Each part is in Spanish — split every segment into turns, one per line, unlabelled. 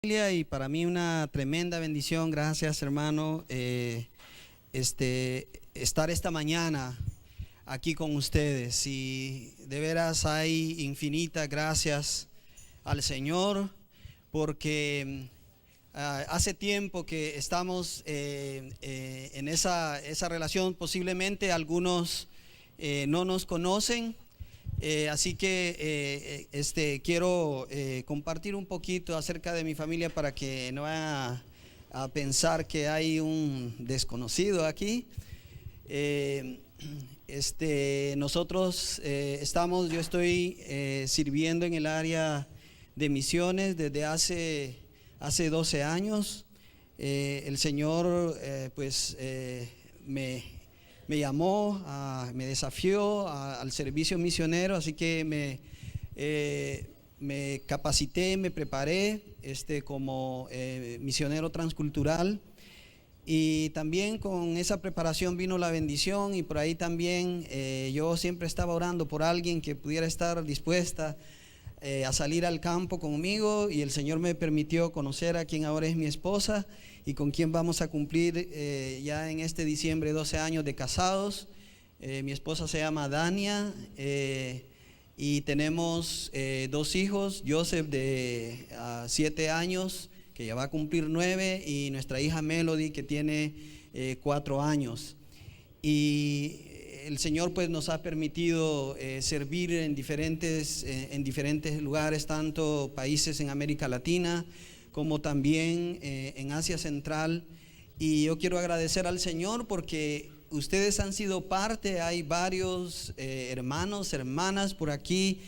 Y para mí una tremenda bendición, gracias hermano, estar esta mañana aquí con ustedes, y de veras hay infinitas gracias al Señor porque hace tiempo que estamos en esa relación. Posiblemente algunos no nos conocen. Así que quiero compartir un poquito acerca de mi familia para que no vayan a pensar que hay un desconocido aquí. Nosotros yo estoy sirviendo en el área de misiones desde hace 12 años. El Señor me llamó, me desafió al servicio misionero, así que me capacité, me preparé como misionero transcultural, y también con esa preparación vino la bendición. Y por ahí también yo siempre estaba orando por alguien que pudiera estar dispuesta a salir al campo conmigo, y el Señor me permitió conocer a quien ahora es mi esposa y con quien vamos a cumplir ya en este diciembre 12 años de casados. Mi esposa se llama Dania, y tenemos 2 hijos, Joseph de 7 años, que ya va a cumplir 9, y nuestra hija Melody, que tiene 4 años. Y el Señor pues nos ha permitido servir en diferentes lugares, tanto países en América Latina como también en Asia Central. Y yo quiero agradecer al Señor porque ustedes han sido parte. Hay varios hermanos, hermanas por aquí.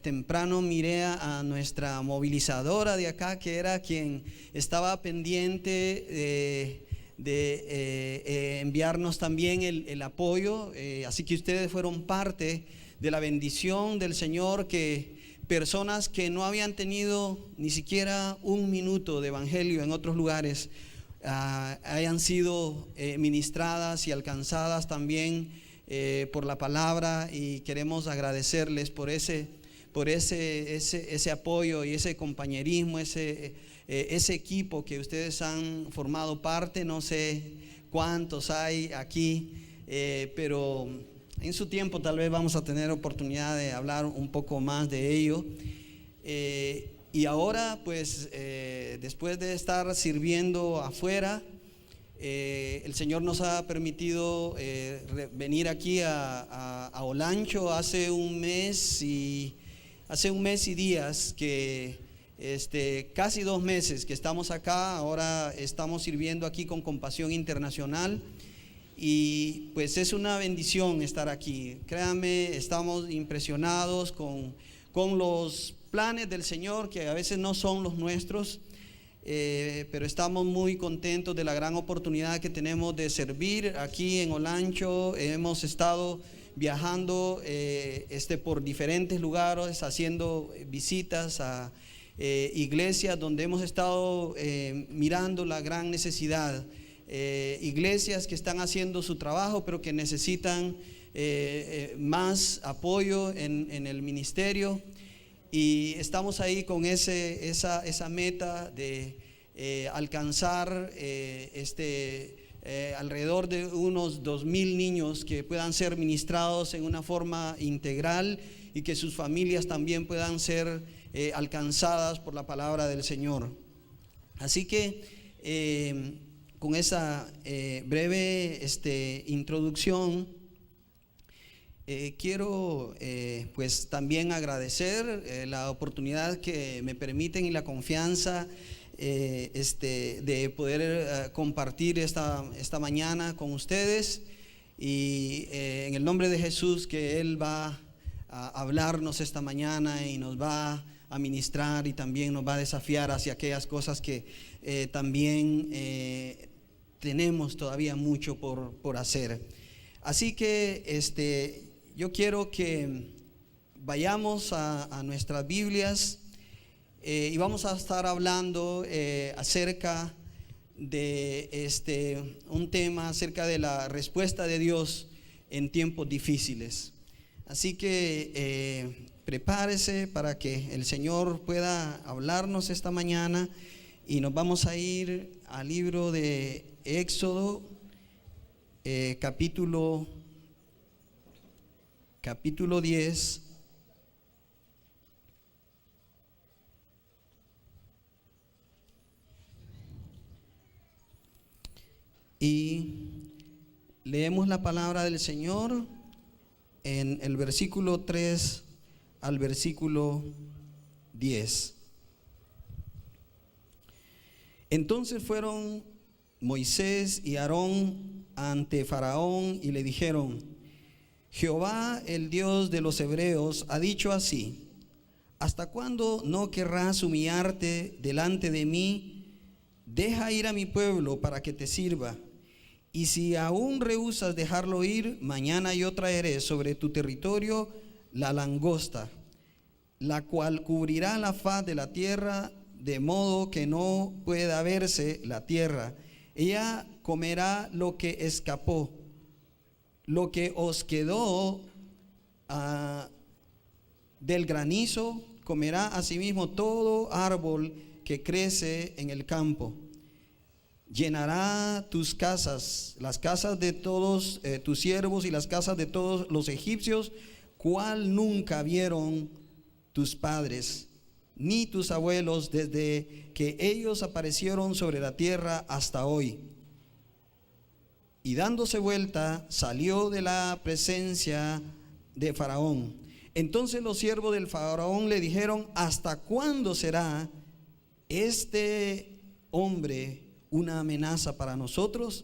Temprano miré a nuestra movilizadora de acá, que era quien estaba pendiente de enviarnos también el apoyo. Así que ustedes fueron parte de la bendición del Señor, que personas que no habían tenido ni siquiera un minuto de evangelio en otros lugares hayan sido ministradas y alcanzadas también por la palabra. Y queremos agradecerles por ese apoyo y ese compañerismo, ese equipo que ustedes han formado parte. No sé cuántos hay aquí, pero en su tiempo tal vez vamos a tener oportunidad de hablar un poco más de ello. Y ahora pues después de estar sirviendo afuera, el Señor nos ha permitido venir aquí a Olancho hace un mes y días, que casi 2 meses que estamos acá. Ahora estamos sirviendo aquí con Compasión Internacional, y pues es una bendición estar aquí. Créanme, estamos impresionados con los planes del Señor, que a veces no son los nuestros, pero estamos muy contentos de la gran oportunidad que tenemos de servir aquí en Olancho. Hemos estado viajando por diferentes lugares, haciendo visitas a iglesias donde hemos estado mirando la gran necesidad. Iglesias que están haciendo su trabajo, pero que necesitan más apoyo en el ministerio. Y estamos ahí con esa meta de alcanzar alrededor de unos 2,000 niños que puedan ser ministrados en una forma integral, y que sus familias también puedan ser alcanzadas por la palabra del Señor. Así que con esa breve introducción, quiero pues también agradecer la oportunidad que me permiten y la confianza de poder compartir esta mañana con ustedes. Y en el nombre de Jesús, que Él va a hablarnos esta mañana y nos va a ministrar, y también nos va a desafiar hacia aquellas cosas que también tenemos todavía mucho por hacer. Así que yo quiero que vayamos a nuestras Biblias, y vamos a estar hablando acerca de un tema acerca de la respuesta de Dios en tiempos difíciles. Así que prepárese para que el Señor pueda hablarnos esta mañana y nos vamos a ir al libro de Éxodo, capítulo 10. Y leemos la palabra del Señor en el versículo 3 al versículo 10. Entonces fueron Moisés y Aarón ante Faraón y le dijeron: Jehová, el Dios de los hebreos, ha dicho así: ¿hasta cuándo no querrás humillarte delante de mí? Deja ir a mi pueblo para que te sirva. Y si aún rehusas dejarlo ir, mañana yo traeré sobre tu territorio la langosta, la cual cubrirá la faz de la tierra, de modo que no pueda verse la tierra. Ella comerá lo que escapó, lo que os quedó del granizo, comerá asimismo todo árbol que crece en el campo. Llenará tus casas, las casas de todos tus siervos y las casas de todos los egipcios, cual nunca vieron tus padres, ni tus abuelos, desde que ellos aparecieron sobre la tierra hasta hoy. Y dándose vuelta, salió de la presencia de Faraón. Entonces los siervos del Faraón le dijeron: ¿hasta cuándo será este hombre una amenaza para nosotros?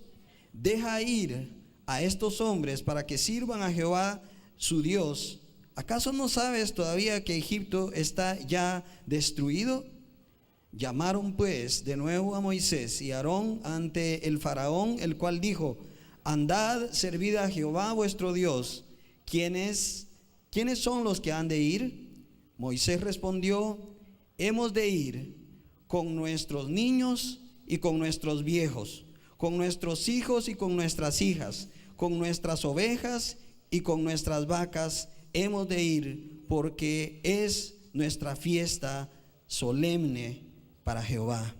Deja ir a estos hombres para que sirvan a Jehová su Dios. ¿Acaso no sabes todavía que Egipto está ya destruido? Llamaron pues de nuevo a Moisés y Aarón ante el Faraón, el cual dijo: andad, servid a Jehová vuestro Dios. ¿Quiénes son los que han de ir? Moisés respondió: hemos de ir con nuestros niños y con nuestros viejos, con nuestros hijos y con nuestras hijas, con nuestras ovejas y con nuestras vacas hemos de ir, porque es nuestra fiesta solemne para Jehová.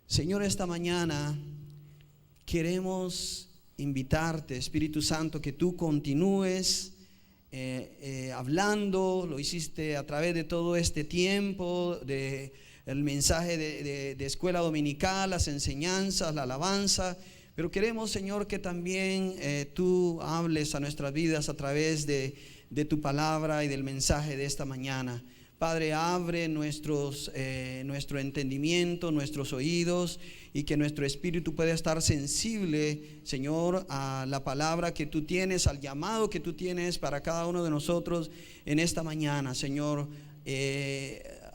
Señor, esta mañana queremos invitarte, Espíritu Santo, que tú continúes hablando. Lo hiciste a través de todo este tiempo, de el mensaje de escuela dominical, las enseñanzas, la alabanza, pero queremos, Señor, que también tú hables a nuestras vidas a través de tu palabra y del mensaje de esta mañana. Padre, abre nuestro entendimiento, nuestros oídos, y que nuestro espíritu pueda estar sensible, Señor, a la palabra que tú tienes, al llamado que tú tienes para cada uno de nosotros en esta mañana. Señor,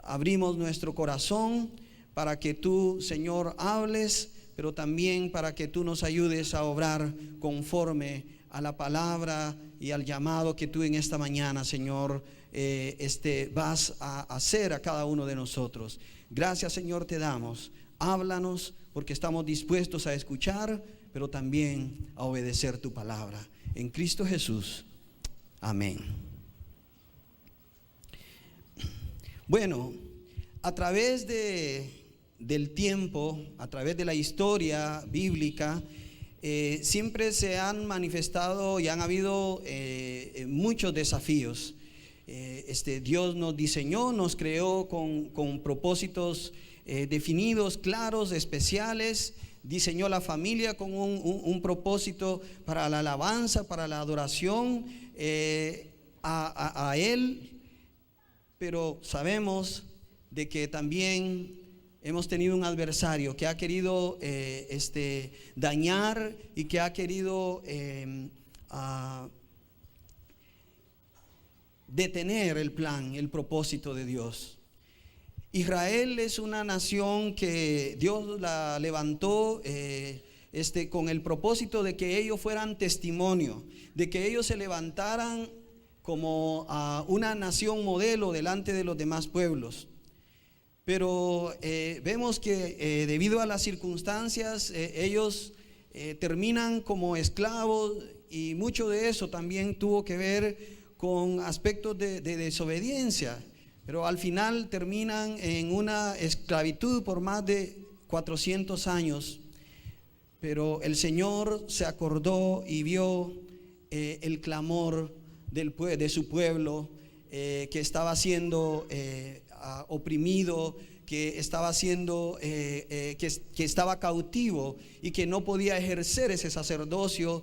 abrimos nuestro corazón para que tú, Señor, hables, pero también para que tú nos ayudes a obrar conforme a la palabra y al llamado que tú en esta mañana, Señor, vas a hacer a cada uno de nosotros. Gracias, Señor, te damos. Háblanos, porque estamos dispuestos a escuchar, pero también a obedecer tu palabra. En Cristo Jesús. Amén. Bueno, a través del tiempo, a través de la historia bíblica, siempre se han manifestado y han habido muchos desafíos. Dios nos diseñó, nos creó con propósitos definidos, claros, especiales. Diseñó la familia con un propósito para la alabanza, para la adoración a Él. Pero sabemos de que también hemos tenido un adversario que ha querido dañar y que ha querido detener el plan, el propósito de Dios. Israel es una nación que Dios la levantó con el propósito de que ellos fueran testimonio, de que ellos se levantaran como una nación modelo delante de los demás pueblos. Pero vemos que debido a las circunstancias ellos terminan como esclavos, y mucho de eso también tuvo que ver con aspectos de desobediencia, pero al final terminan en una esclavitud por más de 400 años. Pero el Señor se acordó y vio el clamor de su pueblo, que estaba siendo oprimido, que estaba siendo que estaba cautivo y que no podía ejercer ese sacerdocio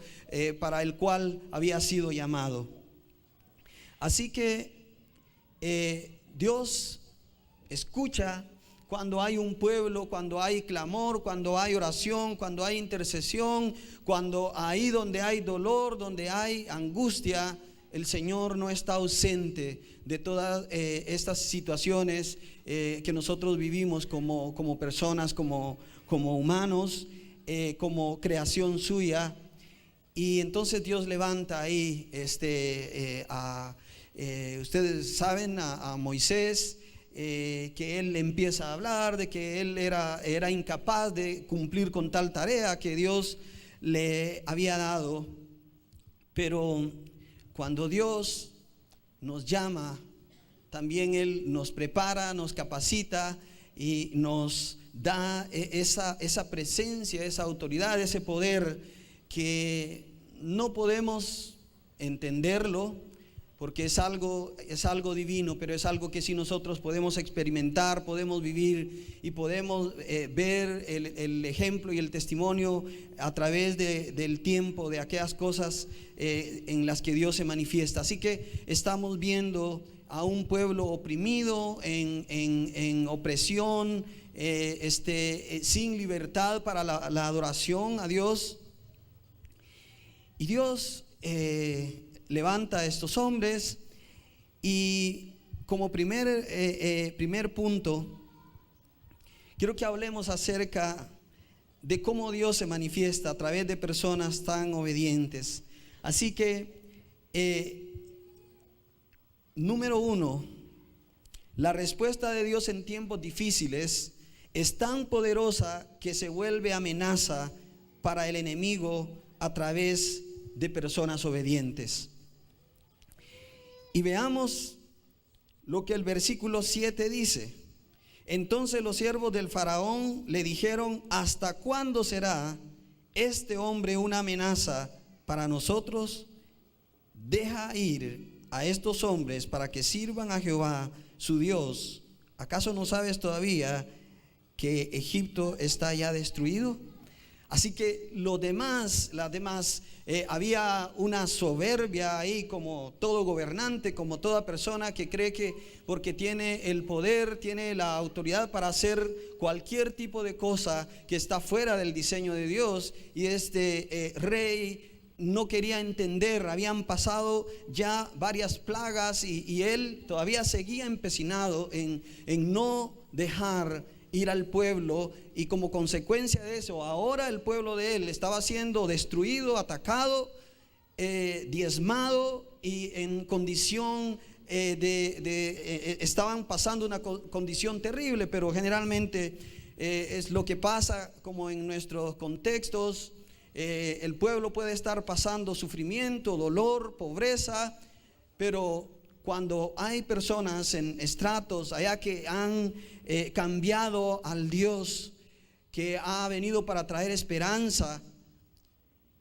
para el cual había sido llamado. Así que Dios escucha cuando hay un pueblo, cuando hay clamor, cuando hay oración, cuando hay intercesión, cuando ahí donde hay dolor, donde hay angustia, el Señor no está ausente de todas estas situaciones que nosotros vivimos como personas, como humanos, como creación suya. Y entonces Dios levanta ahí ustedes saben, a Moisés, que él empieza a hablar de que él era incapaz de cumplir con tal tarea que Dios le había dado. Pero cuando Dios nos llama, también Él nos prepara, nos capacita y nos da esa presencia, esa autoridad, ese poder que no podemos entenderlo, porque es algo divino, pero es algo que sí nosotros podemos experimentar, podemos vivir y podemos ver el ejemplo y el testimonio a través del tiempo, de aquellas cosas en las que Dios se manifiesta. Así que estamos viendo a un pueblo oprimido, en opresión, sin libertad para la adoración a Dios. Y Dios levanta a estos hombres, y como primer punto, quiero que hablemos acerca de cómo Dios se manifiesta a través de personas tan obedientes. Así que, número uno, la respuesta de Dios en tiempos difíciles es tan poderosa que se vuelve amenaza para el enemigo a través de personas obedientes. Y veamos lo que el versículo 7 dice. Entonces los siervos del faraón le dijeron: ¿hasta cuándo será este hombre una amenaza para nosotros? Deja ir a estos hombres para que sirvan a Jehová su Dios. ¿Acaso no sabes todavía que Egipto está ya destruido? Así que había una soberbia ahí, como todo gobernante, como toda persona que cree que porque tiene el poder, tiene la autoridad para hacer cualquier tipo de cosa que está fuera del diseño de Dios. Y este rey no quería entender, habían pasado ya varias plagas y él todavía seguía empecinado en no dejar ir al pueblo, y como consecuencia de eso, ahora el pueblo de él estaba siendo destruido, atacado, diezmado y en condición estaban pasando una condición terrible. Pero generalmente es lo que pasa como en nuestros contextos. El pueblo puede estar pasando sufrimiento, dolor, pobreza, pero cuando hay personas en estratos allá que han cambiado al Dios que ha venido para traer esperanza,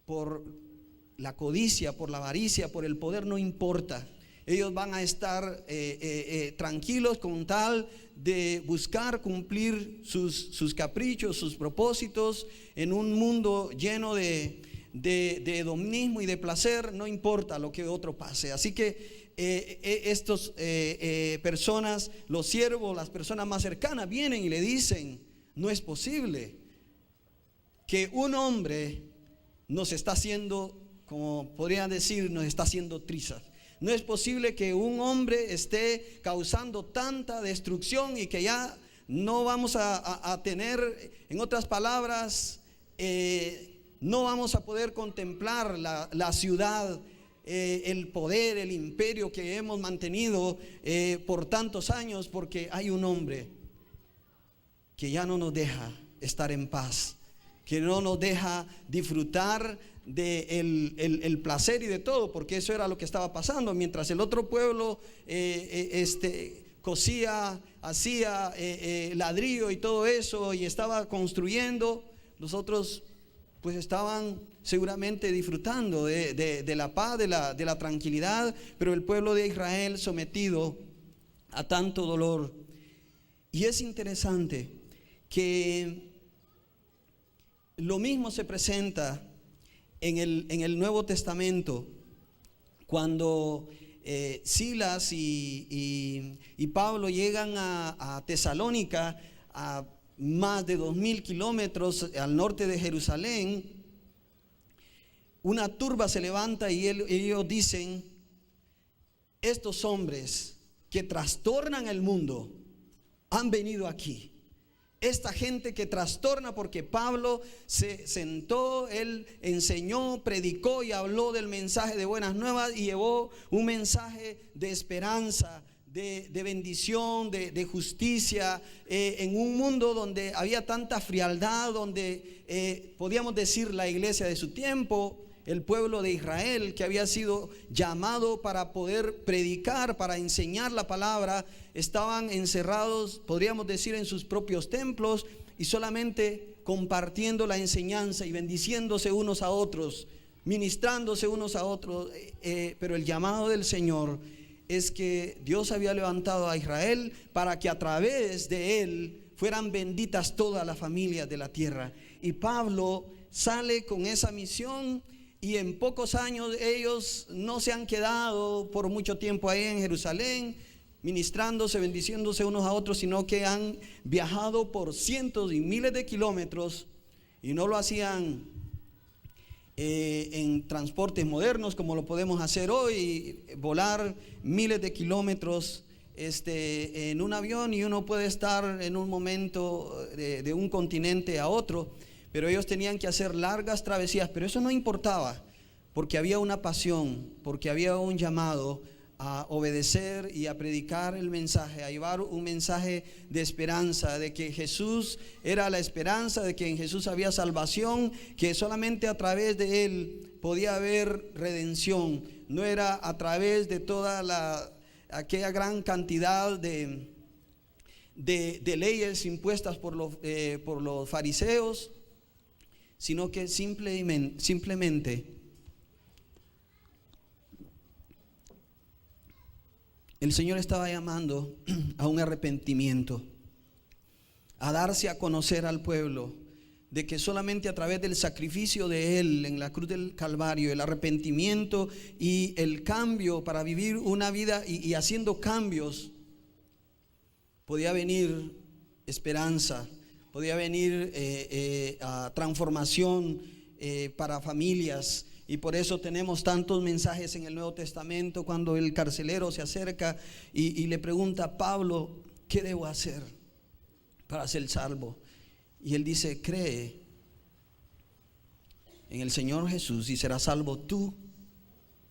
por la codicia, por la avaricia, por el poder, no importa. Ellos van a estar tranquilos con tal de buscar cumplir sus caprichos, sus propósitos en un mundo lleno de hedonismo y de placer. No importa lo que otro pase. Así que estos personas, los siervos, las personas más cercanas, vienen y le dicen: no es posible que un hombre nos está haciendo, como podrían decir, nos está haciendo trizas. No es posible que un hombre esté causando tanta destrucción y que ya no vamos a tener, en otras palabras, no vamos a poder contemplar la ciudad, el poder, el imperio que hemos mantenido por tantos años, porque hay un hombre que ya no nos deja estar en paz, que no nos deja disfrutar de el placer y de todo, porque eso era lo que estaba pasando. Mientras el otro pueblo cosía, hacía ladrillo y todo eso, y estaba construyendo, los otros pues estaban seguramente disfrutando de la paz, de la tranquilidad, pero el pueblo de Israel sometido a tanto dolor. Y es interesante que lo mismo se presenta en el Nuevo Testamento, cuando Silas y Pablo llegan a Tesalónica, a más de 2000 kilómetros al norte de Jerusalén. Una turba se levanta y ellos dicen: estos hombres que trastornan el mundo han venido aquí. Esta gente que trastorna, porque Pablo se sentó, él enseñó, predicó y habló del mensaje de buenas nuevas y llevó un mensaje de esperanza, de bendición, de justicia, en un mundo donde había tanta frialdad, donde podíamos decir la iglesia de su tiempo, el pueblo de Israel, que había sido llamado para poder predicar, para enseñar la palabra, estaban encerrados, podríamos decir, en sus propios templos y solamente compartiendo la enseñanza y bendiciéndose unos a otros, ministrándose unos a otros. Pero el llamado del Señor es que Dios había levantado a Israel para que a través de él fueran benditas todas las familias de la tierra. Y Pablo sale con esa misión, y en pocos años ellos no se han quedado por mucho tiempo ahí en Jerusalén ministrándose, bendiciéndose unos a otros, sino que han viajado por cientos y miles de kilómetros, y no lo hacían en transportes modernos como lo podemos hacer hoy, volar miles de kilómetros en un avión, y uno puede estar en un momento de un continente a otro, pero ellos tenían que hacer largas travesías. Pero eso no importaba, porque había una pasión, porque había un llamado a obedecer y a predicar el mensaje, a llevar un mensaje de esperanza, de que Jesús era la esperanza, de que en Jesús había salvación, que solamente a través de él podía haber redención. No era a través de toda aquella gran cantidad de leyes impuestas por los fariseos, sino que simplemente el Señor estaba llamando a un arrepentimiento, a darse a conocer al pueblo, de que solamente a través del sacrificio de Él en la cruz del Calvario, el arrepentimiento y el cambio para vivir una vida y haciendo cambios, podía venir esperanza, podía venir transformación para familias. Y por eso tenemos tantos mensajes en el Nuevo Testamento, cuando el carcelero se acerca y le pregunta a Pablo: ¿qué debo hacer para ser salvo? Y él dice: cree en el Señor Jesús y serás salvo tú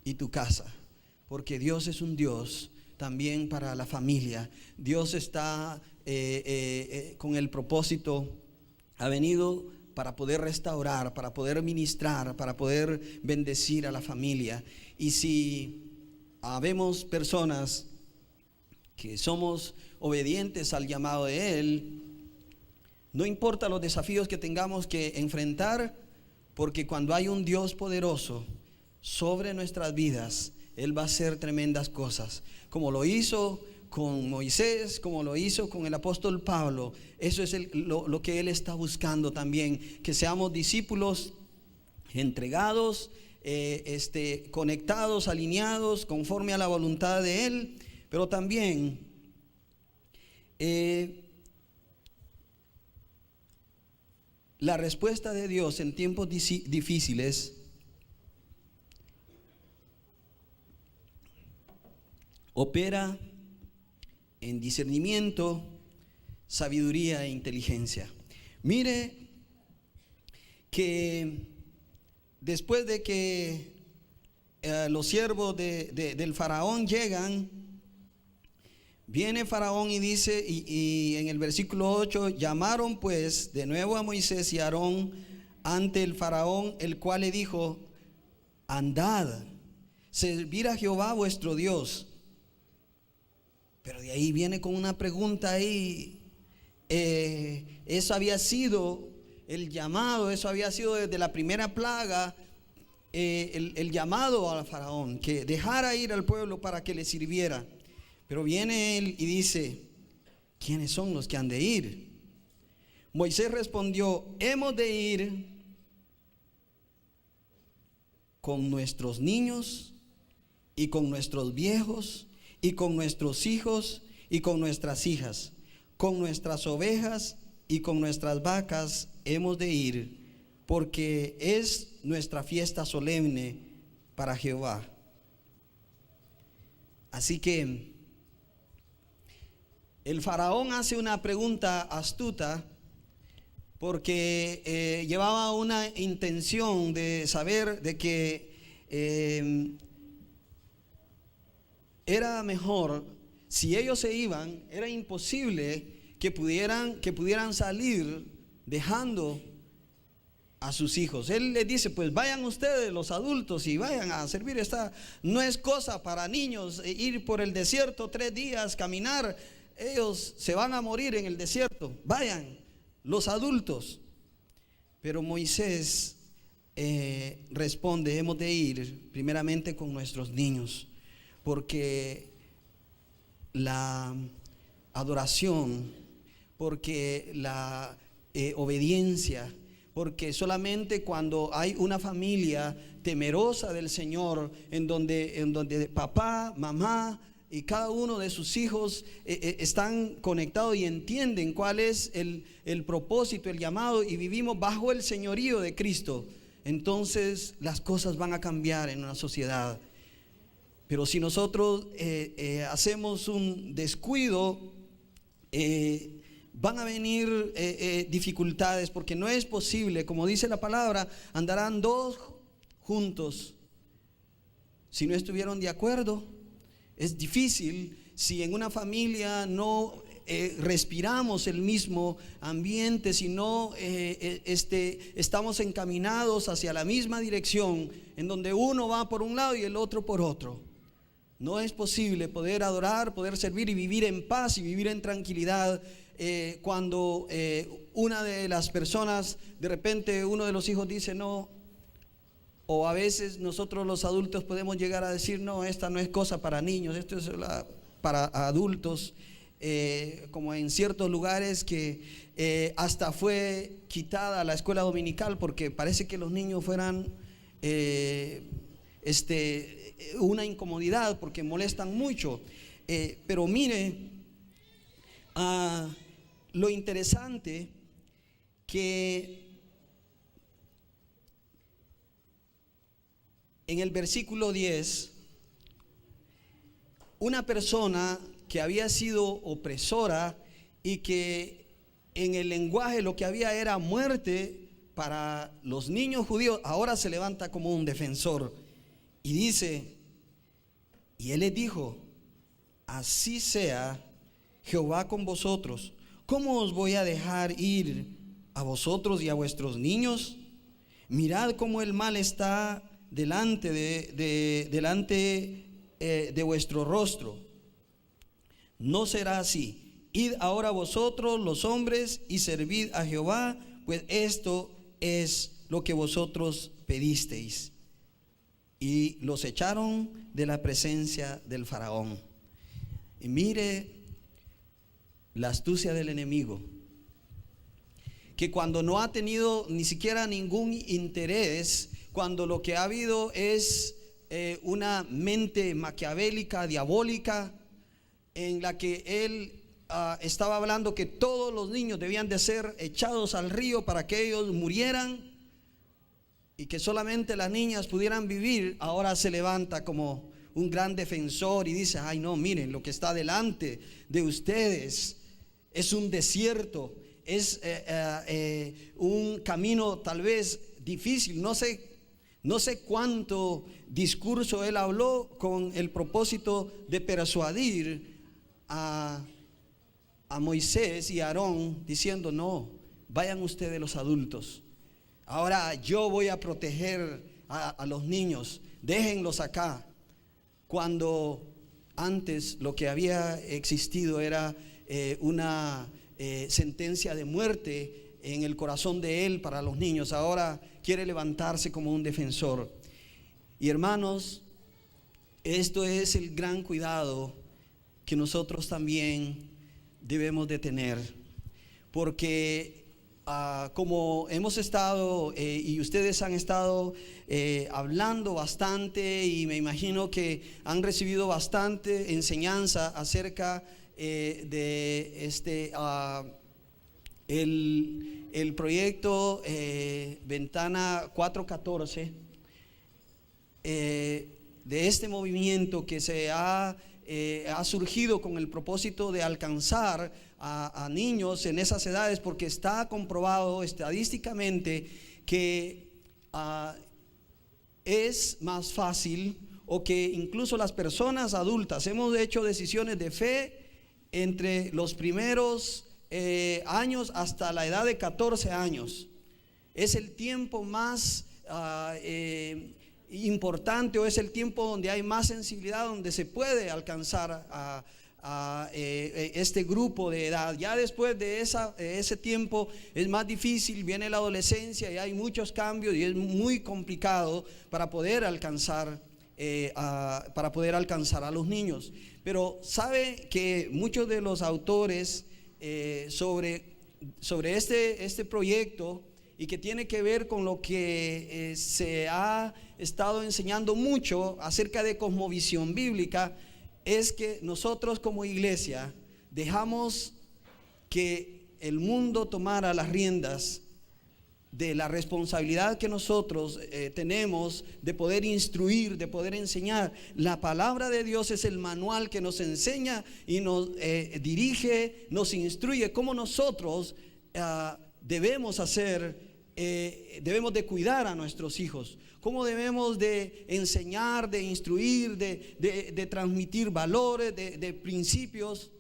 y tu casa, porque Dios es un Dios también para la familia. Dios está con el propósito, ha venido para poder restaurar, para poder ministrar, para poder bendecir a la familia. Y si habemos personas que somos obedientes al llamado de Él, no importa los desafíos que tengamos que enfrentar, porque cuando hay un Dios poderoso sobre nuestras vidas, Él va a hacer tremendas cosas, como lo hizo con Moisés, como lo hizo con el apóstol Pablo. Eso es lo que Él está buscando también, que seamos discípulos entregados, conectados, alineados conforme a la voluntad de Él. Pero también la respuesta de Dios en tiempos difíciles opera en discernimiento, sabiduría e inteligencia. Mire que después de que los siervos del faraón llegan, viene Faraón y dice, y en el versículo 8, llamaron pues de nuevo a Moisés y a Aarón ante el faraón, el cual le dijo: andad, servir a Jehová vuestro Dios. Pero de ahí viene con una pregunta ahí. Eso había sido el llamado, eso había sido desde la primera plaga, el llamado al faraón, que dejara ir al pueblo para que le sirviera. Pero viene él y dice: ¿quiénes son los que han de ir? Moisés respondió: hemos de ir con nuestros niños y con nuestros viejos y con nuestros hijos y con nuestras hijas, con nuestras ovejas y con nuestras vacas hemos de ir, porque es nuestra fiesta solemne para Jehová. Así que el faraón hace una pregunta astuta, porque llevaba una intención de saber de que era mejor, si ellos se iban, era imposible que pudieran salir dejando a sus hijos. Él les dice: pues vayan ustedes los adultos y vayan a servir. No es cosa para niños ir por el desierto 3 días, caminar. Ellos se van a morir en el desierto. Vayan los adultos. Pero Moisés responde: hemos de ir primeramente con nuestros niños, porque la adoración, porque la obediencia, porque solamente cuando hay una familia temerosa del Señor, en donde papá, mamá y cada uno de sus hijos están conectados y entienden cuál es el propósito, el llamado, y vivimos bajo el señorío de Cristo, entonces las cosas van a cambiar en una sociedad. Pero si nosotros hacemos un descuido, van a venir dificultades, porque no es posible, como dice la palabra, andarán 2 juntos si no estuvieron de acuerdo. Es difícil si en una familia no respiramos el mismo ambiente, si no estamos encaminados hacia la misma dirección, en donde uno va por un lado y el otro por otro. No es posible poder adorar, poder servir y vivir en paz y vivir en tranquilidad cuando una de las personas, de repente uno de los hijos dice no, o a veces nosotros los adultos podemos llegar a decir: no, esta no es cosa para niños, esto es para adultos, como en ciertos lugares que hasta fue quitada la escuela dominical porque parece que los niños fueran una incomodidad, porque molestan mucho. Pero mire lo interesante, que en el versículo 10, una persona que había sido opresora y que en el lenguaje lo que había era muerte para los niños judíos, ahora se levanta como un defensor y dice: y él les dijo: así sea Jehová con vosotros, ¿cómo os voy a dejar ir a vosotros y a vuestros niños? Mirad cómo el mal está delante de vuestro rostro. No será así. Id ahora vosotros los hombres y servid a Jehová, pues esto es lo que vosotros pedisteis. Y los echaron de la presencia del faraón. Y mire la astucia del enemigo, que cuando no ha tenido ni siquiera ningún interés, cuando lo que ha habido es una mente maquiavélica, diabólica, en la que él estaba hablando que todos los niños debían de ser echados al río para que ellos murieran y que solamente las niñas pudieran vivir, ahora se levanta como un gran defensor y dice: ay no, miren, lo que está delante de ustedes es un desierto, es un camino tal vez difícil. No sé cuánto discurso él habló con el propósito de persuadir a Moisés y a Aarón, diciendo: no, vayan ustedes los adultos, ahora yo voy a proteger a los niños, déjenlos acá. Cuando antes lo que había existido era una sentencia de muerte en el corazón de él para los niños. Ahora quiere levantarse como un defensor. Y hermanos, esto es el gran cuidado que nosotros también debemos de tener, porque como hemos estado y ustedes han estado hablando bastante, y me imagino que han recibido bastante enseñanza acerca de el proyecto Ventana 414, de este movimiento que se ha surgido con el propósito de alcanzar a niños en esas edades, porque está comprobado estadísticamente que es más fácil, o que incluso las personas adultas hemos hecho decisiones de fe entre los primeros años hasta la edad de 14 años. Es el tiempo más importante, o es el tiempo donde hay más sensibilidad, donde se puede alcanzar a este grupo de edad. Ya después de ese tiempo es más difícil, viene la adolescencia y hay muchos cambios y es muy complicado para poder alcanzar a los niños. Pero sabe que muchos de los autores sobre este proyecto, y que tiene que ver con lo que se ha estado enseñando mucho acerca de cosmovisión bíblica, es que nosotros como iglesia dejamos que el mundo tomara las riendas de la responsabilidad que nosotros tenemos de poder instruir, de poder enseñar. La palabra de Dios es el manual que nos enseña y nos dirige, nos instruye cómo nosotros debemos hacer. Debemos de cuidar a nuestros hijos, cómo debemos de enseñar, de instruir, de transmitir valores, de principios.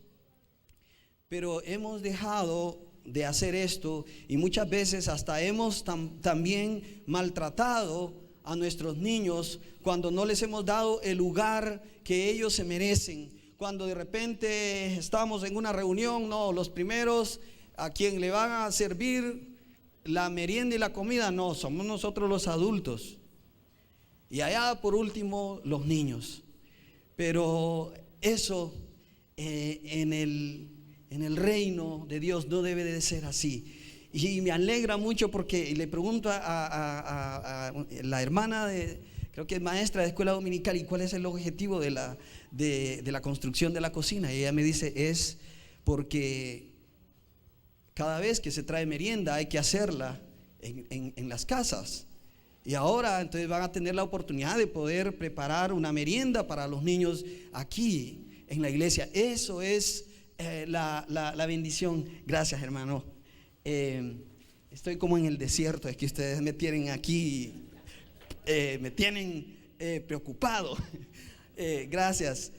Pero hemos dejado de hacer esto, y muchas veces hasta hemos también maltratado a nuestros niños cuando no les hemos dado el lugar que ellos se merecen. Cuando de repente estamos en una reunión, no, los primeros a quien le van a servir la merienda y la comida, no, somos nosotros los adultos, y allá por último los niños. Pero eso en el reino de Dios no debe de ser así. Y me alegra mucho, porque le pregunto a la hermana creo que es maestra de escuela dominical, ¿y cuál es el objetivo de la construcción de la cocina? Y ella me dice, es porque cada vez que se trae merienda hay que hacerla en las casas. Y ahora entonces van a tener la oportunidad de poder preparar una merienda para los niños aquí en la iglesia. Eso es la bendición. Gracias, hermano. Estoy como en el desierto, es que ustedes me tienen aquí, me tienen preocupado. Gracias.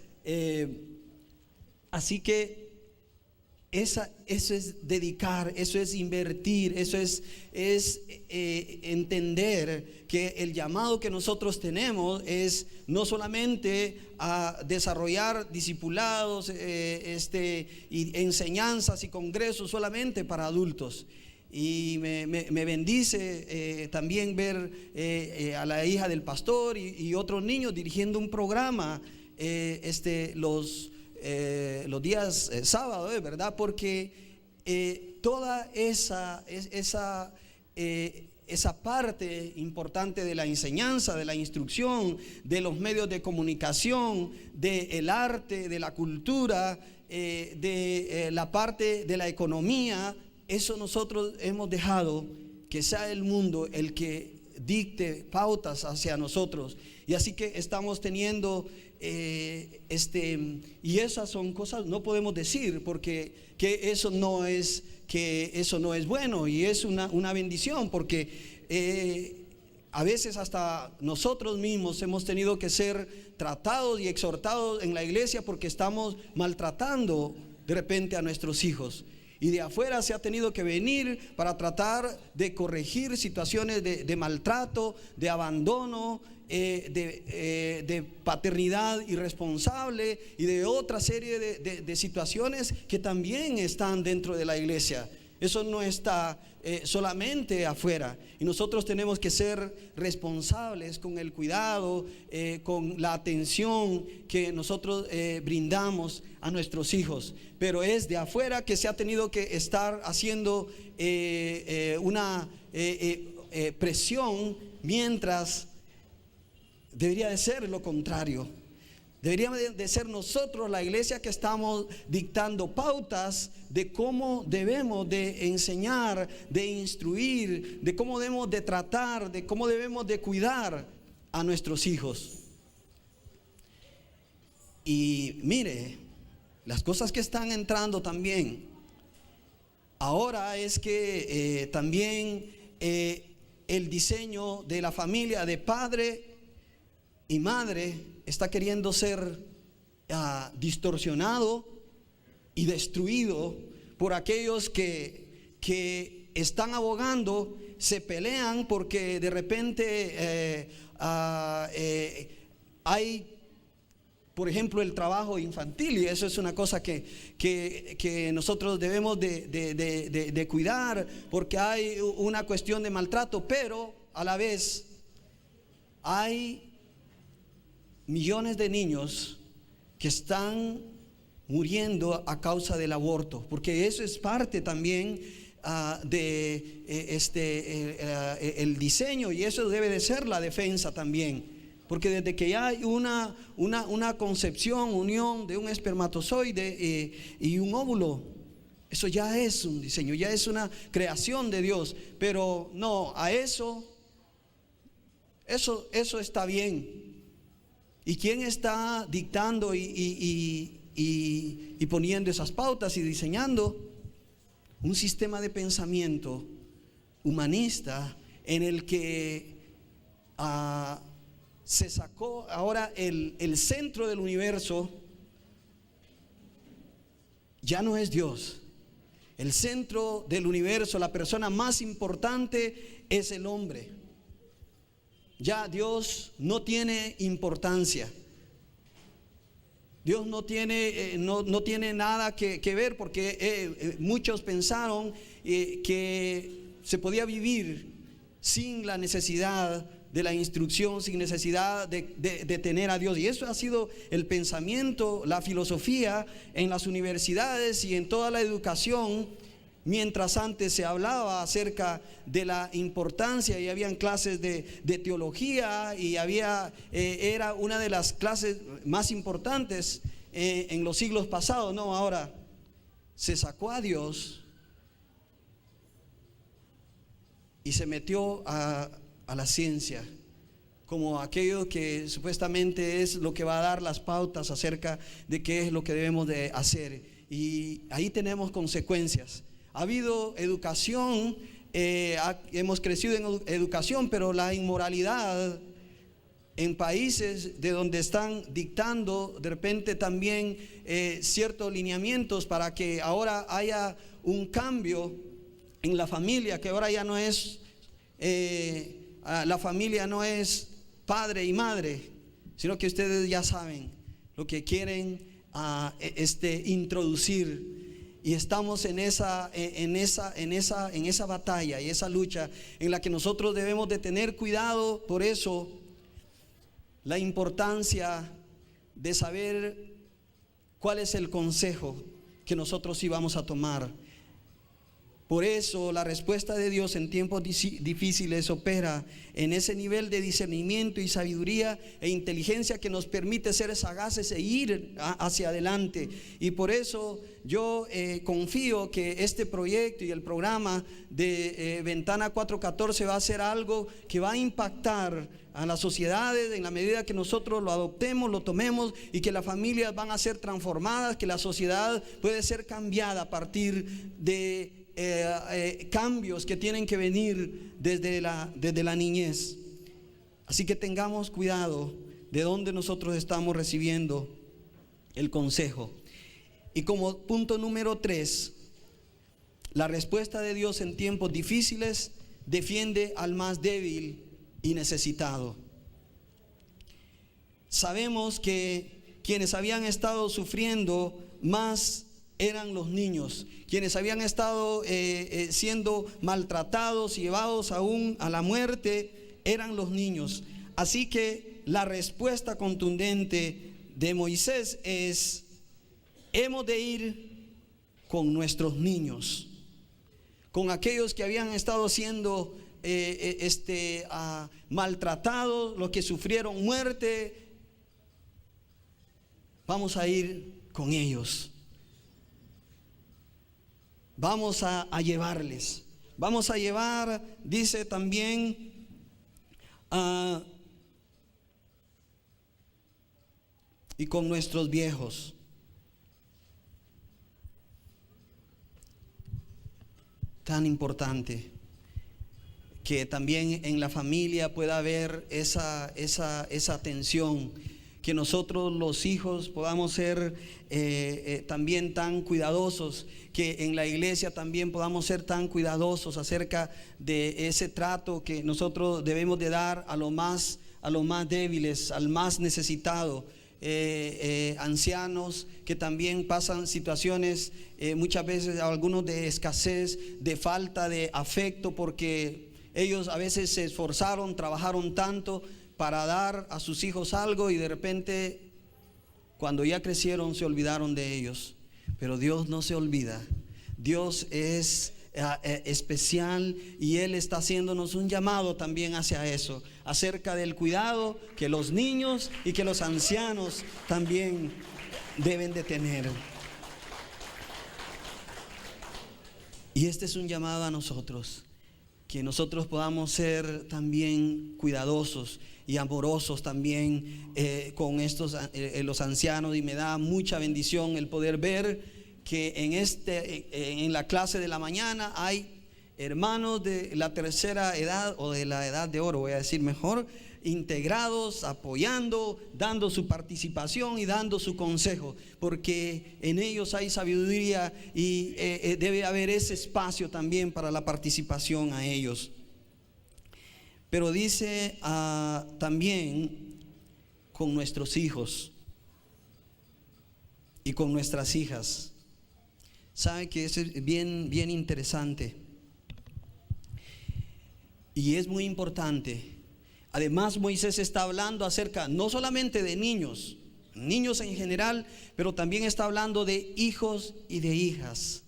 Así que eso es dedicar, eso es invertir, eso es entender que el llamado que nosotros tenemos es no solamente a desarrollar discipulados y enseñanzas y congresos solamente para adultos. Y me bendice también ver a la hija del pastor y otros niños dirigiendo un programa los días sábados, ¿verdad? Porque toda esa parte importante de la enseñanza, de la instrucción, de los medios de comunicación, del arte, de la cultura, de la parte de la economía, eso nosotros hemos dejado que sea el mundo el que dicte pautas hacia nosotros. Y así que estamos teniendo y esas son cosas, no podemos decir porque que eso no es bueno, y es una bendición, porque a veces hasta nosotros mismos hemos tenido que ser tratados y exhortados en la iglesia porque estamos maltratando de repente a nuestros hijos. Y de afuera se ha tenido que venir para tratar de corregir situaciones de maltrato, de abandono, de paternidad irresponsable y de otra serie de situaciones que también están dentro de la iglesia. Eso no está solamente afuera, y nosotros tenemos que ser responsables con el cuidado, con la atención que nosotros brindamos a nuestros hijos. Pero es de afuera que se ha tenido que estar haciendo una presión, mientras debería de ser lo contrario. Debería de ser nosotros, la iglesia, que estamos dictando pautas de cómo debemos de enseñar, de instruir, de cómo debemos de tratar, de cómo debemos de cuidar a nuestros hijos. Y mire, las cosas que están entrando también ahora es que también el diseño de la familia de padre y madre está queriendo ser distorsionado y destruido por aquellos que están abogando, se pelean porque de repente hay, por ejemplo, el trabajo infantil, y eso es una cosa que nosotros debemos de cuidar, porque hay una cuestión de maltrato, pero a la vez hay millones de niños que están muriendo a causa del aborto, porque eso es parte también el diseño, y eso debe de ser la defensa también, porque desde que ya hay una concepción, unión de un espermatozoide y un óvulo, eso ya es un diseño, ya es una creación de Dios. Pero no, a eso está bien. ¿Y quién está dictando y poniendo esas pautas y diseñando? Un sistema de pensamiento humanista en el que se sacó ahora el centro del universo. Ya no es Dios. El centro del universo, la persona más importante, es el hombre. Ya Dios no tiene importancia. Dios no tiene nada que ver, porque muchos pensaron que se podía vivir sin la necesidad de la instrucción, sin necesidad de tener a Dios. Y eso ha sido el pensamiento, la filosofía en las universidades y en toda la educación. Mientras antes se hablaba acerca de la importancia y habían clases de teología, y era una de las clases más importantes en los siglos pasados. No, ahora se sacó a Dios y se metió a la ciencia como aquello que supuestamente es lo que va a dar las pautas acerca de qué es lo que debemos de hacer. Y ahí tenemos consecuencias. Ha habido educación, hemos crecido en educación, pero la inmoralidad en países de donde están dictando de repente también ciertos lineamientos para que ahora haya un cambio en la familia, que ahora ya no es, la familia no es padre y madre, sino que ustedes ya saben lo que quieren introducir. Y estamos en esa batalla y esa lucha en la que nosotros debemos de tener cuidado. Por eso la importancia de saber cuál es el consejo que nosotros íbamos a tomar. Por eso la respuesta de Dios en tiempos difíciles opera en ese nivel de discernimiento y sabiduría e inteligencia que nos permite ser sagaces e ir hacia adelante. Y por eso yo confío que este proyecto y el programa de Ventana 414 va a ser algo que va a impactar a las sociedades en la medida que nosotros lo adoptemos, lo tomemos, y que las familias van a ser transformadas, que la sociedad puede ser cambiada a partir de cambios que tienen que venir desde la niñez. Así que tengamos cuidado de dónde nosotros estamos recibiendo el consejo. Y como punto número 3, La respuesta de Dios en tiempos difíciles defiende al más débil y necesitado. Sabemos que quienes habían estado sufriendo más eran los niños, quienes habían estado siendo maltratados y llevados aún a la muerte eran los niños. Así que la respuesta contundente de Moisés es: hemos de ir con nuestros niños, con aquellos que habían estado siendo maltratados, los que sufrieron muerte. Vamos a ir con ellos. Vamos a llevarles. Vamos a llevar, dice también, y con nuestros viejos. Tan importante que también en la familia pueda haber esa atención, que nosotros los hijos podamos ser también tan cuidadosos, que en la iglesia también podamos ser tan cuidadosos acerca de ese trato que nosotros debemos de dar a los más débiles, al más necesitado. Ancianos que también pasan situaciones muchas veces, algunos de escasez, de falta de afecto, porque ellos a veces se esforzaron, trabajaron tanto para dar a sus hijos algo y de repente cuando ya crecieron se olvidaron de ellos. Pero Dios no se olvida. Dios es especial y Él está haciéndonos un llamado también hacia eso, acerca del cuidado que los niños y que los ancianos también deben de tener. Y este es un llamado a nosotros, que nosotros podamos ser también cuidadosos y amorosos también con estos los ancianos. Y me da mucha bendición el poder ver que en la clase de la mañana hay hermanos de la tercera edad, o de la edad de oro, voy a decir mejor, integrados, apoyando, dando su participación y dando su consejo, porque en ellos hay sabiduría y debe haber ese espacio también para la participación a ellos. Pero dice también con nuestros hijos y con nuestras hijas. Sabe que eso es bien interesante y es muy importante. Además, Moisés está hablando acerca no solamente de niños en general, pero también está hablando de hijos y de hijas.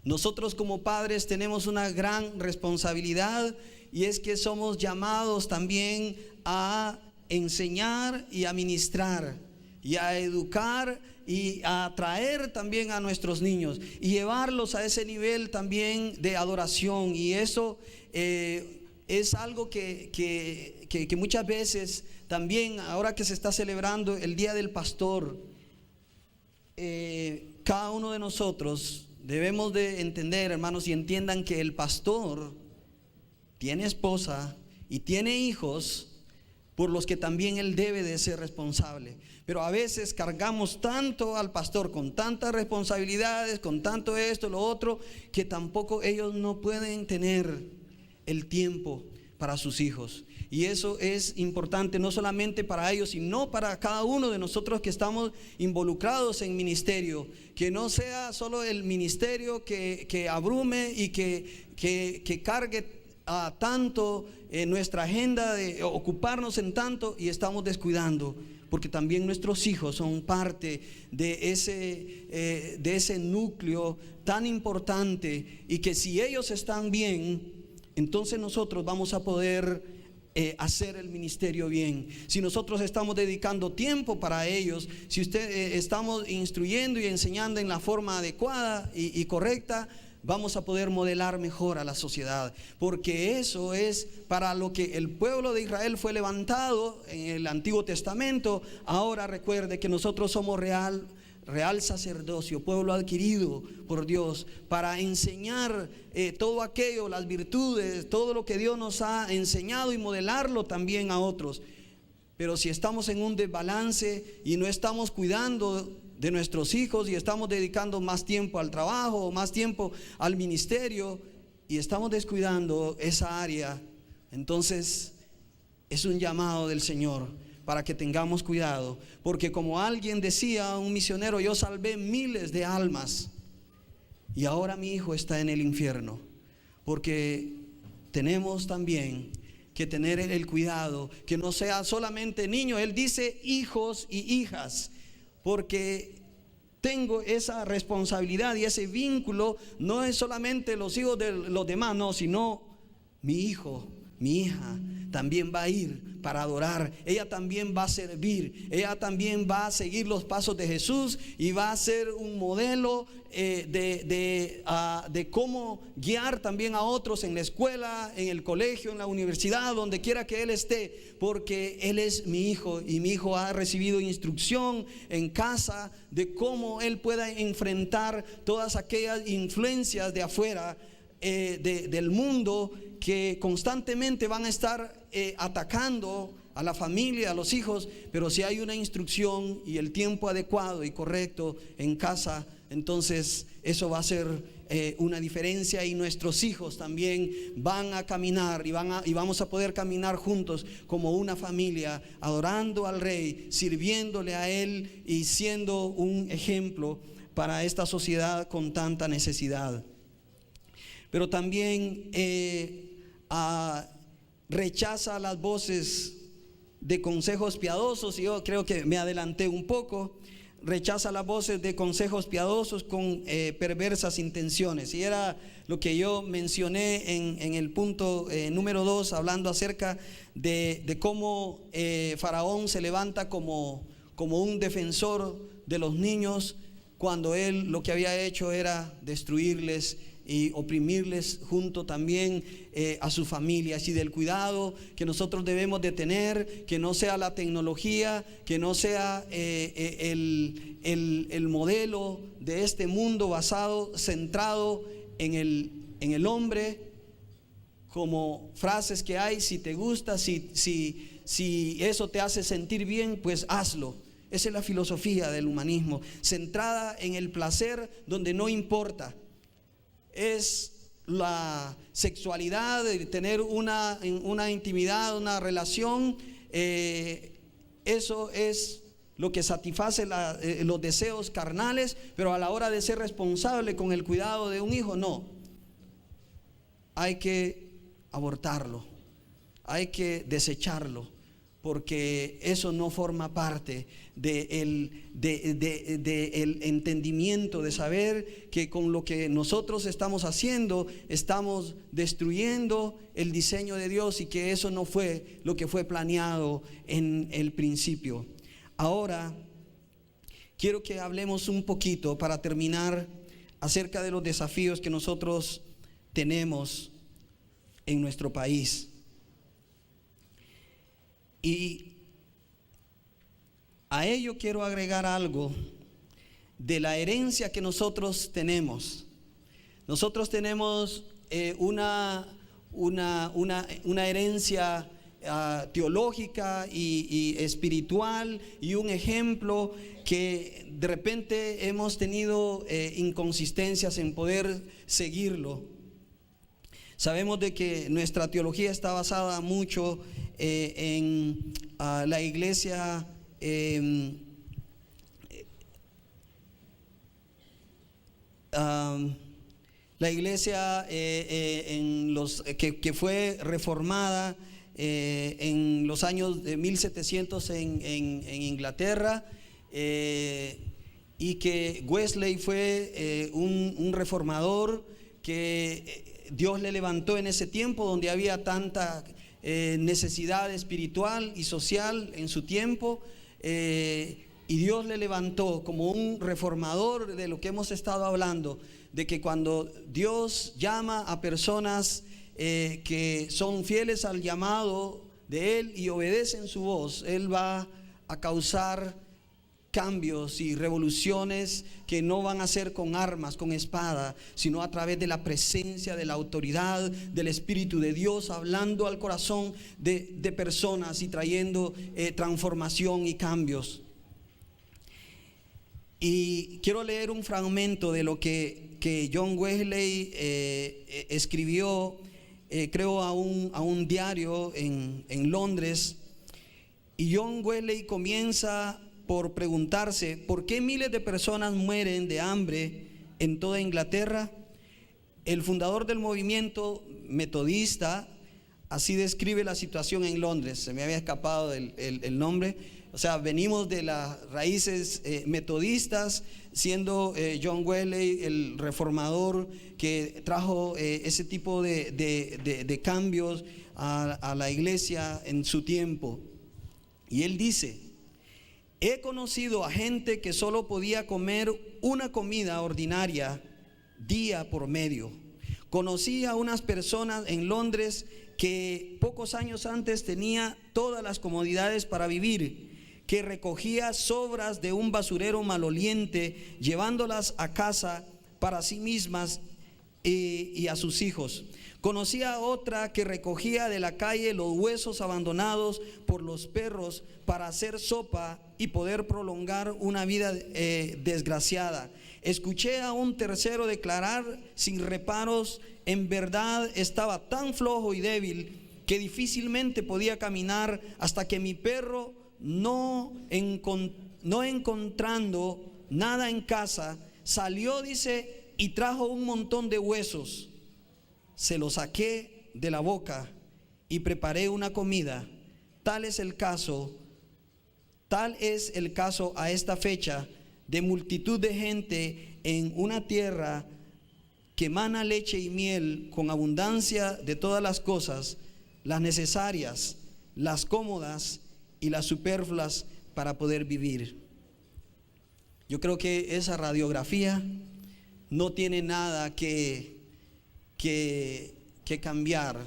Nosotros como padres tenemos una gran responsabilidad, y es que somos llamados también a enseñar y a ministrar y a educar y a traer también a nuestros niños y llevarlos a ese nivel también de adoración. Y eso es algo que muchas veces también, ahora que se está celebrando el Día del Pastor, cada uno de nosotros debemos de entender, hermanos, y entiendan que el pastor tiene esposa y tiene hijos por los que también él debe de ser responsable. Pero a veces cargamos tanto al pastor con tantas responsabilidades, con tanto esto, lo otro, que tampoco ellos no pueden tener el tiempo para sus hijos. Y eso es importante no solamente para ellos, sino para cada uno de nosotros que estamos involucrados en ministerio. Que no sea solo el ministerio que abrume y que cargue tanto en nuestra agenda de ocuparnos en tanto y estamos descuidando, porque también nuestros hijos son parte de ese núcleo tan importante, y que si ellos están bien, entonces nosotros vamos a poder hacer el ministerio bien. Si nosotros estamos dedicando tiempo para ellos, si estamos instruyendo y enseñando en la forma adecuada y correcta, vamos a poder modelar mejor a la sociedad, porque eso es para lo que el pueblo de Israel fue levantado en el Antiguo Testamento. Ahora recuerde que nosotros somos real sacerdocio, pueblo adquirido por Dios, para enseñar todo aquello, las virtudes, todo lo que Dios nos ha enseñado, y modelarlo también a otros. Pero si estamos en un desbalance y no estamos cuidando de nuestros hijos y estamos dedicando más tiempo al trabajo, más tiempo al ministerio y estamos descuidando esa área, entonces es un llamado del Señor para que tengamos cuidado, porque como alguien decía, un misionero, yo salvé miles de almas y ahora mi hijo está en el infierno, porque tenemos también que tener el cuidado, que no sea solamente niños, él dice hijos y hijas, porque tengo esa responsabilidad y ese vínculo, no es solamente los hijos de los demás, no, sino mi hijo, mi hija también va a ir para adorar, ella también va a servir, ella también va a seguir los pasos de Jesús y va a ser un modelo de cómo guiar también a otros en la escuela, en el colegio, en la universidad, donde quiera que él esté, porque él es mi hijo y mi hijo ha recibido instrucción en casa de cómo él pueda enfrentar todas aquellas influencias de afuera, del mundo, que constantemente van a estar atacando a la familia, a los hijos. Pero si hay una instrucción y el tiempo adecuado y correcto en casa, entonces eso va a ser una diferencia, y nuestros hijos también van a caminar y vamos a poder caminar juntos como una familia, adorando al Rey, sirviéndole a Él y siendo un ejemplo para esta sociedad con tanta necesidad. Pero también rechaza las voces de consejos piadosos, y yo creo que me adelanté un poco. Rechaza las voces de consejos piadosos con perversas intenciones, y era lo que yo mencioné en el punto número 2, hablando acerca de cómo Faraón se levanta como un defensor de los niños, cuando él lo que había hecho era destruirles y oprimirles junto también a sus familias. Y del cuidado que nosotros debemos de tener, que no sea la tecnología, que no sea el modelo de este mundo centrado en el hombre, como frases que hay: si te gusta, si eso te hace sentir bien, pues hazlo. Esa es la filosofía del humanismo, centrada en el placer donde no importa. Es la sexualidad, de tener una intimidad, una relación, eso es lo que satisface los deseos carnales, pero a la hora de ser responsable con el cuidado de un hijo, no. Hay que abortarlo, hay que desecharlo, porque eso no forma parte del entendimiento de saber que con lo que nosotros estamos haciendo estamos destruyendo el diseño de Dios, y que eso no fue lo que fue planeado en el principio. Ahora quiero que hablemos un poquito, para terminar, acerca de los desafíos que nosotros tenemos en nuestro país. Y a ello quiero agregar algo de la herencia que nosotros tenemos. Nosotros tenemos una herencia teológica y espiritual, y un ejemplo que de repente hemos tenido inconsistencias en poder seguirlo. Sabemos de que nuestra teología está basada mucho en la iglesia que fue reformada en los años de 1700 en Inglaterra, y que Wesley fue un reformador que Dios le levantó en ese tiempo donde había tanta necesidad espiritual y social en su tiempo, y Dios le levantó como un reformador de lo que hemos estado hablando, de que cuando Dios llama a personas que son fieles al llamado de Él y obedecen su voz, Él va a causar cambios y revoluciones que no van a ser con armas, con espada, sino a través de la presencia, de la autoridad del Espíritu de Dios, hablando al corazón de personas y trayendo transformación y cambios. Y quiero leer un fragmento de lo que John Wesley escribió, creo a un diario en Londres. Y John Wesley comienza por preguntarse: ¿por qué miles de personas mueren de hambre en toda Inglaterra? El fundador del movimiento metodista así describe la situación en Londres. Se me había escapado el nombre. O sea, venimos de las raíces metodistas, siendo John Wesley el reformador que trajo ese tipo de cambios a la iglesia en su tiempo. Y él dice: he conocido a gente que solo podía comer una comida ordinaria día por medio. Conocí a unas personas en Londres que pocos años antes tenía todas las comodidades para vivir, que recogía sobras de un basurero maloliente, llevándolas a casa para sí mismas y a sus hijos. Conocí a otra que recogía de la calle los huesos abandonados por los perros para hacer sopa y poder prolongar una vida desgraciada. Escuché a un tercero declarar sin reparos: en verdad estaba tan flojo y débil que difícilmente podía caminar, hasta que mi perro, no encontrando nada en casa, salió, dice, y trajo un montón de huesos. Se los saqué de la boca y preparé una comida. Tal es el caso a esta fecha de multitud de gente en una tierra que emana leche y miel, con abundancia de todas las cosas, las necesarias, las cómodas y las superfluas para poder vivir. Yo creo que esa radiografía no tiene nada que cambiar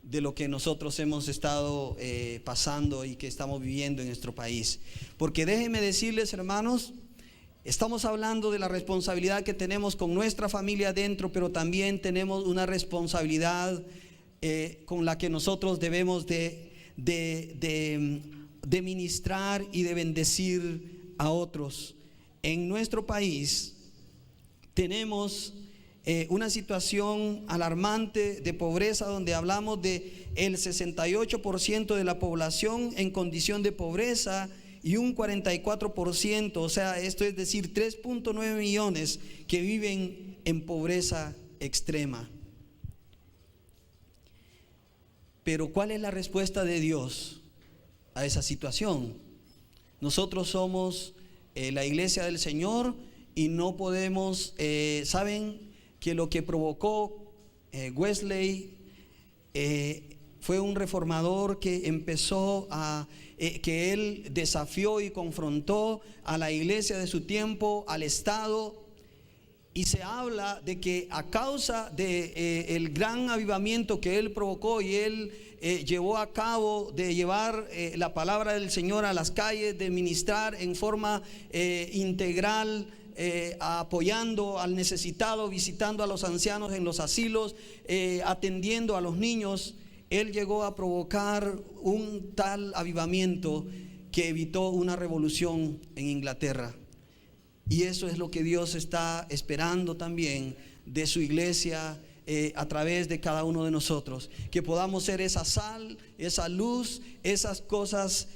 de lo que nosotros hemos estado pasando y que estamos viviendo en nuestro país. Porque déjenme decirles, hermanos, estamos hablando de la responsabilidad que tenemos con nuestra familia adentro, pero también tenemos una responsabilidad con la que nosotros debemos de ministrar y de bendecir a otros. En nuestro país tenemos una situación alarmante de pobreza, donde hablamos de el 68% de la población en condición de pobreza y un 44%, o sea, esto es decir, 3.9 millones que viven en pobreza extrema. Pero ¿cuál es la respuesta de Dios a esa situación? Nosotros somos la iglesia del Señor y no podemos, saben que lo que provocó Wesley fue un reformador que empezó que él desafió y confrontó a la iglesia de su tiempo, al Estado. Y se habla de que a causa de el gran avivamiento que él provocó y él llevó a cabo, de llevar la palabra del Señor a las calles, de ministrar en forma integral, apoyando al necesitado, visitando a los ancianos en los asilos, atendiendo a los niños, él llegó a provocar un tal avivamiento que evitó una revolución en Inglaterra. Y eso es lo que Dios está esperando también de su iglesia, a través de cada uno de nosotros, que podamos ser esa sal, esa luz, esas cosas.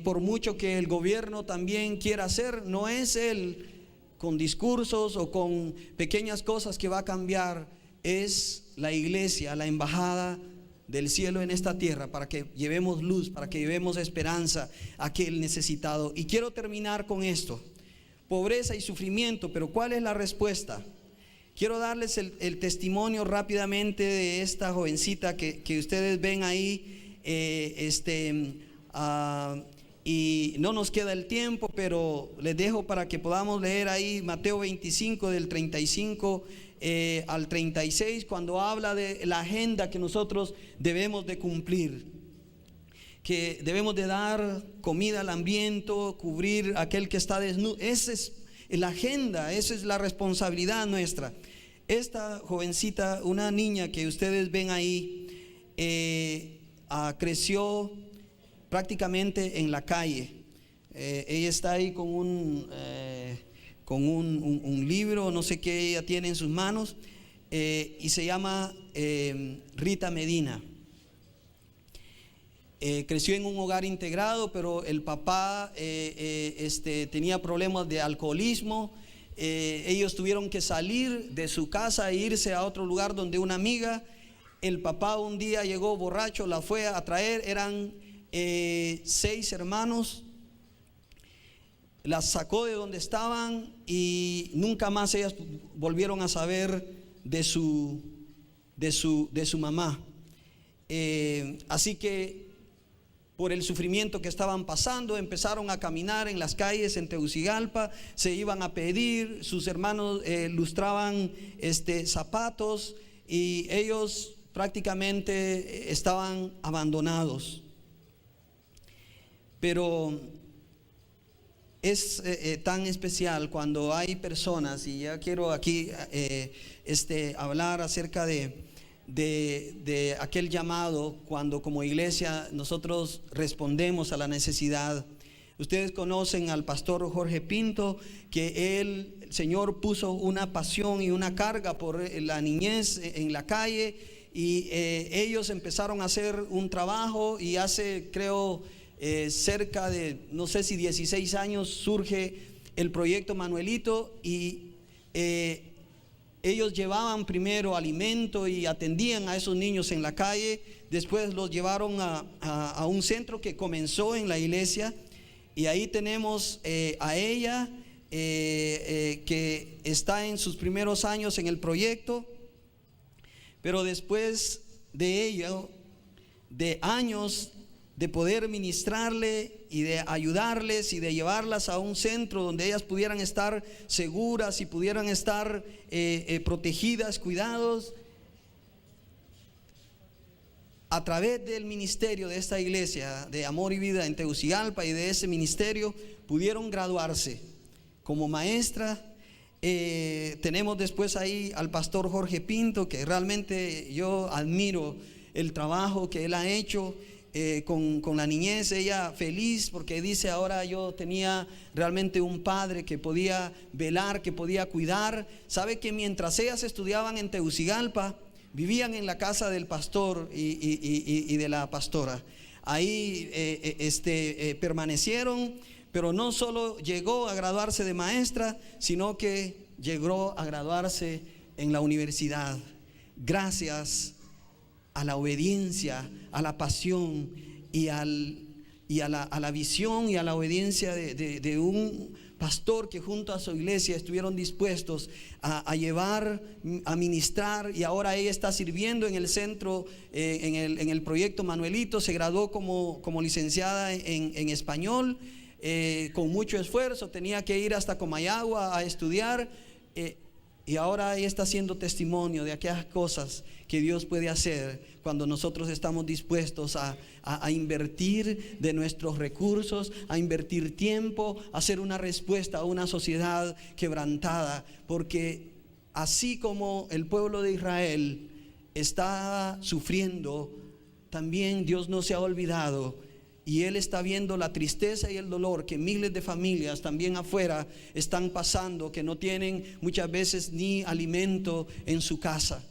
Por mucho que el gobierno también quiera hacer, no es él con discursos o con pequeñas cosas que va a cambiar, es la iglesia, la embajada del cielo en esta tierra, para que llevemos luz, para que llevemos esperanza a aquel necesitado. Y quiero terminar con esto: pobreza y sufrimiento, pero ¿cuál es la respuesta? Quiero darles el testimonio rápidamente de esta jovencita que ustedes ven ahí, y no nos queda el tiempo, pero les dejo para que podamos leer ahí Mateo 25 del 35 al 36, cuando habla de la agenda que nosotros debemos de cumplir, que debemos de dar comida al hambriento, cubrir a aquel que está desnudo. Esa es la agenda, esa es la responsabilidad nuestra. Esta jovencita, una niña que ustedes ven ahí, creció prácticamente en la calle. Ella está ahí con un libro, no sé qué ella tiene en sus manos, y se llama Rita Medina. Creció en un hogar integrado, pero el papá tenía problemas de alcoholismo. Ellos tuvieron que salir de su casa e irse a otro lugar donde una amiga. El papá un día llegó borracho, la fue a traer. Eran 6 hermanos. Las sacó de donde estaban y nunca más ellas volvieron a saber de su mamá. Así que por el sufrimiento que estaban pasando, empezaron a caminar en las calles en Tegucigalpa, se iban a pedir, sus hermanos lustraban zapatos, y ellos prácticamente estaban abandonados. Pero es tan especial cuando hay personas, y ya quiero aquí hablar acerca de aquel llamado, cuando como iglesia nosotros respondemos a la necesidad. Ustedes conocen al pastor Jorge Pinto, que el Señor puso una pasión y una carga por la niñez en la calle, y ellos empezaron a hacer un trabajo, y hace, creo, cerca de, no sé si 16 años, surge el proyecto Manuelito, y ellos llevaban primero alimento y atendían a esos niños en la calle. Después los llevaron a un centro que comenzó en la iglesia, y ahí tenemos a ella que está en sus primeros años en el proyecto. Pero después de ello, de años de poder ministrarle y de ayudarles y de llevarlas a un centro donde ellas pudieran estar seguras y pudieran estar protegidas, cuidados, a través del ministerio de esta iglesia de Amor y Vida en Tegucigalpa, y de ese ministerio pudieron graduarse como maestra. Tenemos después ahí al pastor Jorge Pinto, que realmente yo admiro el trabajo que él ha hecho con la niñez. Ella feliz porque dice: ahora yo tenía realmente un padre que podía velar, que podía cuidar. Sabe que mientras ellas estudiaban en Tegucigalpa, vivían en la casa del pastor y de la pastora. Ahí permanecieron, pero no solo llegó a graduarse de maestra, sino que llegó a graduarse en la universidad, gracias a la obediencia, a la pasión y a la visión y a la obediencia de un pastor que junto a su iglesia estuvieron dispuestos a llevar, a ministrar. Y ahora ella está sirviendo en el centro, en el proyecto Manuelito. Se graduó como licenciada en español, con mucho esfuerzo. Tenía que ir hasta Comayagua a estudiar, y ahora ella está haciendo testimonio de aquellas cosas que Dios puede hacer cuando nosotros estamos dispuestos a invertir de nuestros recursos, a invertir tiempo, a hacer una respuesta a una sociedad quebrantada. Porque así como el pueblo de Israel está sufriendo, también Dios no se ha olvidado, y Él está viendo la tristeza y el dolor que miles de familias también afuera están pasando, que no tienen muchas veces ni alimento en su casa,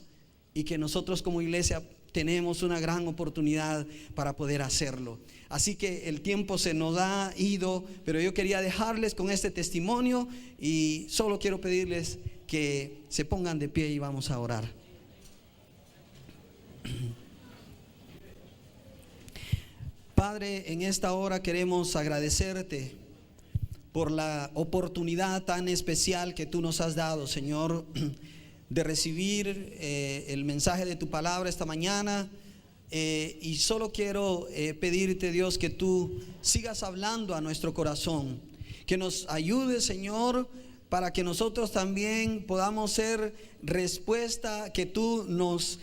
y que nosotros como iglesia tenemos una gran oportunidad para poder hacerlo. Así que el tiempo se nos ha ido, pero yo quería dejarles con este testimonio, y solo quiero pedirles que se pongan de pie y vamos a orar. Padre, en esta hora queremos agradecerte por la oportunidad tan especial que tú nos has dado, Señor, de recibir el mensaje de tu palabra esta mañana. Y solo quiero pedirte, Dios, que tú sigas hablando a nuestro corazón, que nos ayudes, Señor, para que nosotros también podamos ser respuesta, que tú nos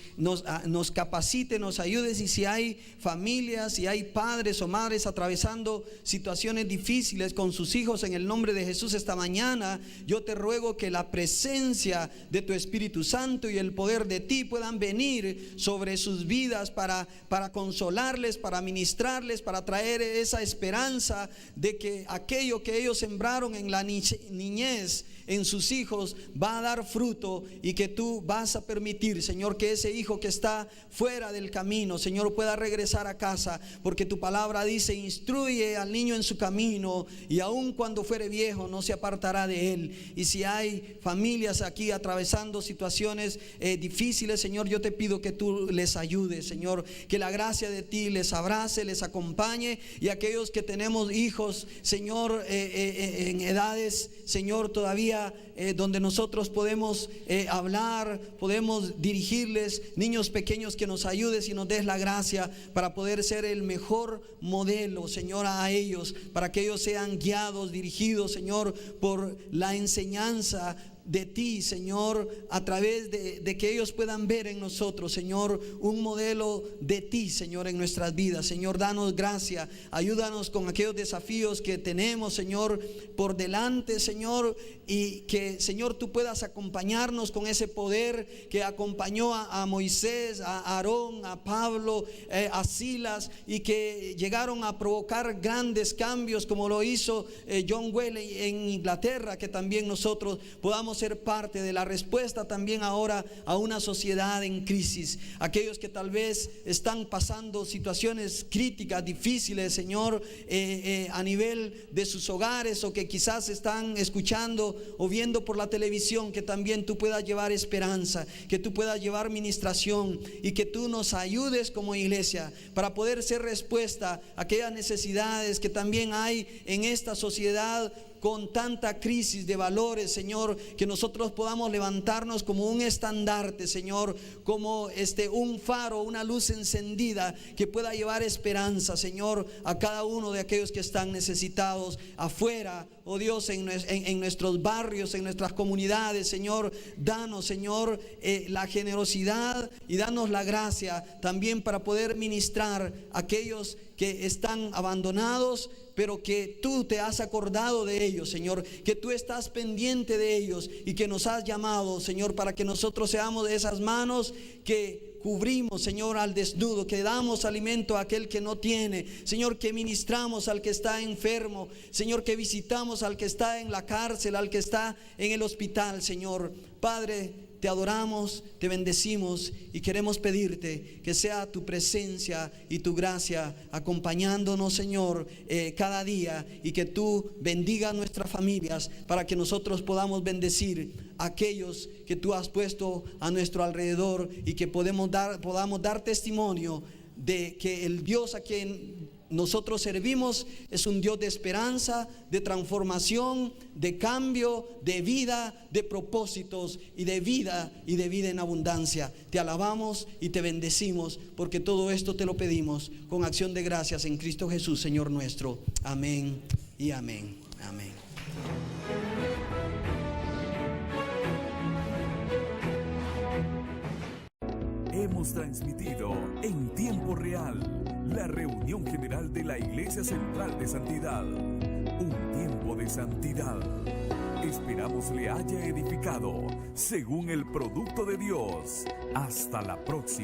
capacites, nos ayudes. Y si hay familias, si hay padres o madres atravesando situaciones difíciles con sus hijos, en el nombre de Jesús, esta mañana yo te ruego que la presencia de tu Espíritu Santo y el poder de ti puedan venir sobre sus vidas para consolarles, para ministrarles, para traer esa esperanza de que aquello que ellos sembraron en la niñez en sus hijos va a dar fruto, y que tú vas a permitir, Señor, que ese hijo que está fuera del camino, Señor, pueda regresar a casa, porque tu palabra dice: instruye al niño en su camino, y aun cuando fuere viejo no se apartará de él. Y si hay familias aquí atravesando situaciones difíciles, Señor, yo te pido que tú les ayudes, Señor, que la gracia de ti les abrace, les acompañe. Y aquellos que tenemos hijos, Señor, en edades, Señor, todavía donde nosotros podemos hablar, podemos dirigirles, niños pequeños, que nos ayudes y nos des la gracia para poder ser el mejor modelo, Señor, a ellos, para que ellos sean guiados, dirigidos, Señor, por la enseñanza de ti, Señor, a través de que ellos puedan ver en nosotros, Señor, un modelo de ti, Señor, en nuestras vidas. Señor, danos gracia, ayúdanos con aquellos desafíos que tenemos, Señor, por delante, Señor, y que, Señor, tú puedas acompañarnos con ese poder que acompañó a Moisés, a Aarón, a Pablo, a Silas, y que llegaron a provocar grandes cambios, como lo hizo John Wesley en Inglaterra. Que también nosotros podamos ser parte de la respuesta también ahora a una sociedad en crisis. Aquellos que tal vez están pasando situaciones críticas, difíciles, Señor, a nivel de sus hogares, o que quizás están escuchando o viendo por la televisión, que también tú puedas llevar esperanza, que tú puedas llevar ministración, y que tú nos ayudes como iglesia para poder ser respuesta a aquellas necesidades que también hay en esta sociedad con tanta crisis de valores, Señor, que nosotros podamos levantarnos como un estandarte, Señor, como un faro, una luz encendida que pueda llevar esperanza, Señor, a cada uno de aquellos que están necesitados afuera, oh Dios, en nuestros barrios, en nuestras comunidades, Señor. Danos, Señor, la generosidad, y danos la gracia también para poder ministrar a aquellos que están abandonados, pero que tú te has acordado de ellos, Señor, que tú estás pendiente de ellos, y que nos has llamado, Señor, para que nosotros seamos de esas manos que cubrimos, Señor, al desnudo, que damos alimento a aquel que no tiene, Señor, que ministramos al que está enfermo, Señor, que visitamos al que está en la cárcel, al que está en el hospital, Señor. Padre, te adoramos, te bendecimos, y queremos pedirte que sea tu presencia y tu gracia acompañándonos, Señor, cada día, y que tú bendiga nuestras familias, para que nosotros podamos bendecir a aquellos que tú has puesto a nuestro alrededor, y que podamos dar testimonio de que el Dios a quien nosotros servimos es un Dios de esperanza, de transformación, de cambio, de vida, de propósitos, y de vida en abundancia. Te alabamos y te bendecimos, porque todo esto te lo pedimos con acción de gracias en Cristo Jesús, Señor nuestro. Amén y amén. Amén.
Hemos transmitido en tiempo real la reunión general de la Iglesia Central de Santidad. Un tiempo de santidad. Esperamos le haya edificado según el producto de Dios. Hasta la próxima.